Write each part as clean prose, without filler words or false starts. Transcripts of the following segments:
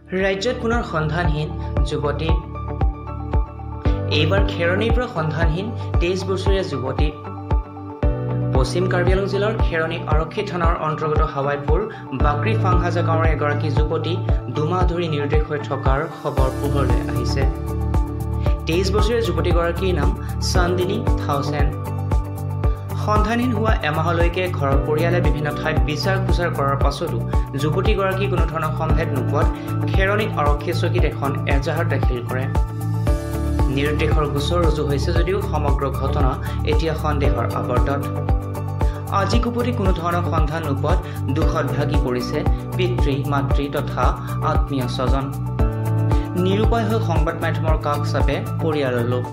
ৰাজ্যত পুনৰ সন্ধানহীন যুৱতী। এইবাৰ খেৰণীৰ পৰা সন্ধানহীন 23 বছৰীয়া যুৱতী। পশ্চিম কাৰ্বি আংলং জিলাৰ খেৰণী আৰক্ষী থানাৰ অন্তৰ্গত হাৱাইপুৰ বাকৰি ফাংহাজা গাঁৱৰ এগৰাকী যুৱতী 2 মাহ ধৰি নিৰুদ্দেশ হৈ থকাৰ খবৰ পোহৰলৈ আহিছে। 23 বছৰীয়া যুৱতীগৰাকীৰ নাম চান্দিনী থাউচেন। সন্ধানহীন হোৱা এমাহলৈকে ঘৰৰ পৰিয়ালে বিভিন্ন ঠাইত বিচাৰ খোচাৰ কৰাৰ পাছতো যুৱতীগৰাকী কোনো ধৰণৰ সম্ভেদ নোপোৱাত খেৰণী আৰক্ষী চকীত এখন এজাহাৰ দাখিল কৰে। নিৰুদ্দেশৰ গোচৰ ৰুজু হৈছে যদিও সমগ্ৰ ঘটনা এতিয়া সন্দেহৰ আৱৰ্তত। আজি কুপতি কোনো ধৰণৰ সন্ধান নোপোৱাত দুখত ভাগি পৰিছে পিতৃ মাতৃ তথা আত্মীয় স্বজন। নিৰুপায় হৈ সংবাদ মাধ্যমৰ কাষ চাপে পৰিয়ালৰ লোক।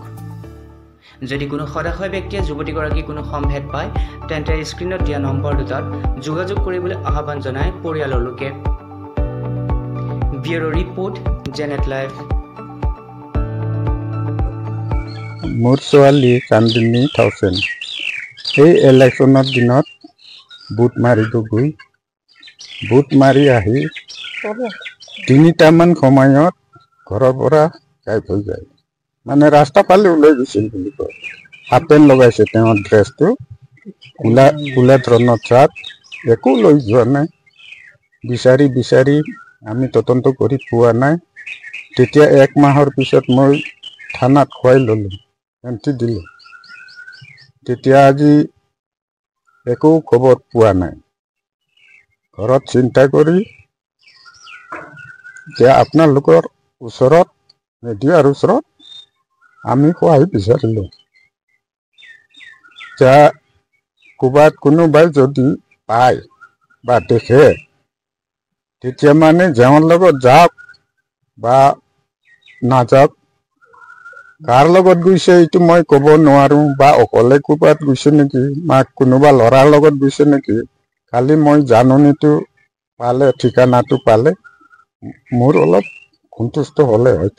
যদি কোনো সদাশয় ব্যক্তিয়ে যুৱতীগৰাকী কোনো সম্ভেদ পায় তেন্তে স্ক্ৰীণত দিয়া নম্বৰ দুটাত যোগাযোগ কৰিবলৈ আহ্বান জনায় পৰিয়ালৰ লোকে। Bureau report, জেনেট live. মোৰ ছোৱালী চান্দিনী থাউচেন এই ইলেকশ্যনৰ দিনত বুট মাৰিব গৈ বুট মাৰি আহি 3টামান সময়ত ঘৰৰ পৰা গায়ব হৈ যায়। মানে ৰাস্তা ফালে ওলাই গৈছিল বুলি কয়। হাফ পেণ্ট লগাইছে, তেওঁৰ ড্ৰেছটো কোলা ধৰণৰ চাৰ্ট, একো লৈ যোৱা নাই। বিচাৰি বিচাৰি আমি তদন্ত কৰি পোৱা নাই। তেতিয়া 1 মাহৰ পিছত মই থানাত খুৱাই ল'লোঁ, এণ্ট্ৰি দিলোঁ। তেতিয়া আজি একো খবৰ পোৱা নাই। ঘৰত চিন্তা কৰি যে আপোনালোকৰ ওচৰত মিডিয়াৰ ওচৰত আমি সহায় বিচাৰিলোঁ। যে ক'ৰবাত কোনোবাই যদি পায় বা দেখে তেতিয়া মানে তেওঁৰ লগত যাওক বা নাযাওক। কাৰ লগত গৈছে এইটো মই ক'ব নোৱাৰোঁ, বা অকলে ক'ৰবাত গৈছে নেকি, বা কোনোবা ল'ৰাৰ লগত গৈছে নেকি। খালি মই জাননীটো পালে, ঠিকনাটো পালে মোৰ অলপ সন্তুষ্ট হ'লে হয়।